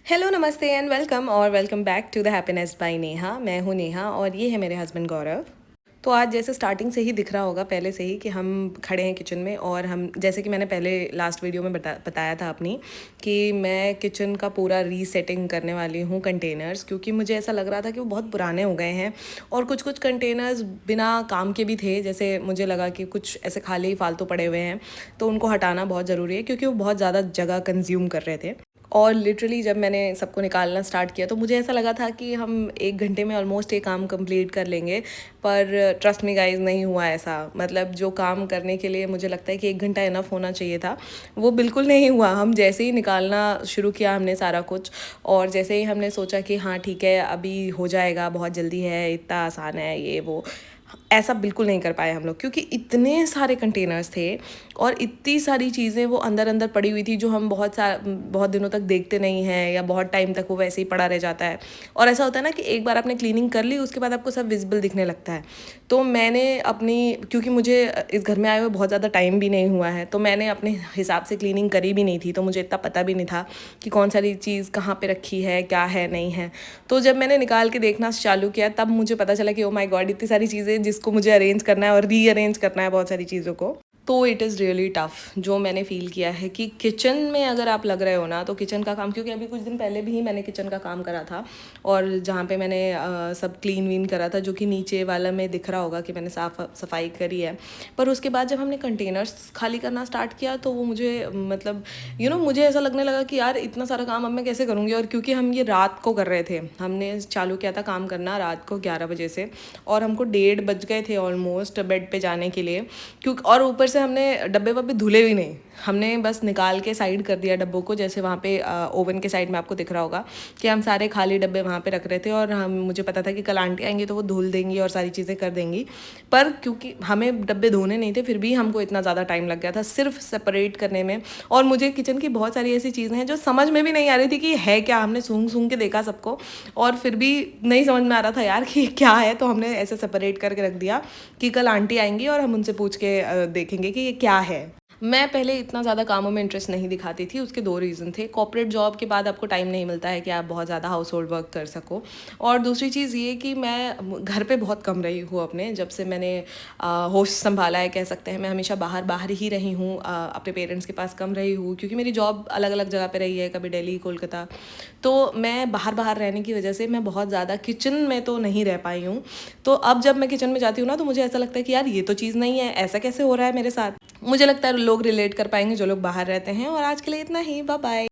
Hello, नमस्ते and welcome और welcome back to the happiness by Neha. मैं हूँ नेहा और ये है मेरे हस्बैंड गौरव। तो आज जैसे स्टार्टिंग से ही दिख रहा होगा पहले से ही कि हम खड़े हैं किचन में, और हम जैसे कि मैंने पहले लास्ट वीडियो में बताया था अपनी कि मैं किचन का पूरा रीसेटिंग करने वाली हूँ कंटेनर्स, क्योंकि मुझे ऐसा लग रहा था कि वो बहुत पुराने हो गए हैं और कुछ कुछ कंटेनर्स बिना काम के भी थे। जैसे मुझे लगा कि कुछ ऐसे खाली ही फालतू पड़े हुए हैं, तो उनको हटाना बहुत ज़रूरी है क्योंकि वो बहुत ज़्यादा जगह कंज्यूम कर रहे थे। और लिटरली जब मैंने सबको निकालना स्टार्ट किया तो मुझे ऐसा लगा था कि हम 1 घंटे में ऑलमोस्ट ये काम कंप्लीट कर लेंगे, पर ट्रस्ट मी गाइज नहीं हुआ ऐसा। मतलब जो काम करने के लिए मुझे लगता है कि 1 घंटा इनफ होना चाहिए था, वो बिल्कुल नहीं हुआ। हम जैसे ही निकालना शुरू किया हमने सारा कुछ, और जैसे ही हमने सोचा कि हाँ ठीक है अभी हो जाएगा, बहुत जल्दी है, इतना आसान है ये वो, ऐसा बिल्कुल नहीं कर पाए हम लोग, क्योंकि इतने सारे कंटेनर्स थे और इतनी सारी चीज़ें वो अंदर अंदर पड़ी हुई थी जो हम बहुत दिनों तक देखते नहीं हैं, या बहुत टाइम तक वो वैसे ही पड़ा रह जाता है। और ऐसा होता है ना कि एक बार आपने क्लीनिंग कर ली उसके बाद आपको सब विजिबल दिखने लगता है। तो मैंने अपनी, क्योंकि मुझे इस घर में आए हुए बहुत ज़्यादा टाइम भी नहीं हुआ है, तो मैंने अपने हिसाब से क्लीनिंग करी भी नहीं थी, तो मुझे इतना पता भी नहीं था कि कौन सारी चीज़ कहाँ पे रखी है, क्या है नहीं है। तो जब मैंने निकाल के देखना चालू किया तब मुझे पता चला कि ओ माय गॉड, इतनी सारी चीज़ें जिसको मुझे अरेंज करना है और रीअरेंज करना है बहुत सारी चीज़ों को। तो इट इज़ रियली टफ़। जो मैंने फ़ील किया है कि किचन में अगर आप लग रहे हो ना, तो किचन का काम, क्योंकि अभी कुछ दिन पहले भी ही मैंने किचन का काम करा था, और जहाँ पे मैंने सब क्लीन वीन करा था, जो कि नीचे वाला में दिख रहा होगा कि मैंने सफाई करी है। पर उसके बाद जब हमने कंटेनर्स खाली करना स्टार्ट किया तो वो मुझे मतलब मुझे ऐसा लगने लगा कि यार इतना सारा काम अब मैं कैसे करूँगी। और क्योंकि हम ये रात को कर रहे थे, हमने चालू किया था काम करना रात को 11 बजे से, और हमको 1:30 बज गए थे ऑलमोस्ट बेड पे जाने के लिए। क्योंकि और ऊपर से हमने डब्बे वब्बे धुले भी नहीं, हमने बस निकाल के साइड कर दिया डब्बों को। जैसे वहाँ पे ओवन के साइड में आपको दिख रहा होगा कि हम सारे खाली डब्बे वहाँ पे रख रहे थे, और मुझे पता था कि कल आंटी आएंगी तो वो धुल देंगी और सारी चीज़ें कर देंगी। पर क्योंकि हमें डब्बे धोने नहीं थे, फिर भी हमको इतना ज़्यादा टाइम लग गया था सिर्फ सेपरेट करने में। और मुझे किचन की बहुत सारी ऐसी चीज़ें हैं जो समझ में भी नहीं आ रही थी कि है क्या। हमने सूंघ सूंघ के देखा सबको, और फिर भी नहीं समझ में आ रहा था यार कि क्या है। तो हमने ऐसे सेपरेट करके रख दिया कि कल आंटी आएंगी और हम उनसे पूछ के देखेंगे कि ये क्या है। मैं पहले इतना ज़्यादा कामों में इंटरेस्ट नहीं दिखाती थी। उसके 2 रीज़न थे। कॉर्पोरेट जॉब के बाद आपको टाइम नहीं मिलता है कि आप बहुत ज़्यादा हाउस होल्ड वर्क कर सको, और दूसरी चीज़ ये कि मैं घर पे बहुत कम रही हूँ अपने, जब से मैंने होश संभाला है कह सकते हैं। मैं हमेशा बाहर बाहर ही रही हूँ, अपने पेरेंट्स के पास कम रही हूँ, क्योंकि मेरी जॉब अलग अलग जगह पे रही है, कभी दिल्ली कोलकाता। तो मैं बाहर बाहर रहने की वजह से मैं बहुत ज़्यादा किचन में तो नहीं रह पाई हूँ। तो अब जब मैं किचन में जाती हूँ ना, तो मुझे ऐसा लगता है कि यार ये तो चीज़ नहीं है, ऐसा कैसे हो रहा है मेरे साथ। मुझे लगता है लोग रिलेट कर पाएंगे जो लोग बाहर रहते हैं। और आज के लिए इतना ही, बाय बाय।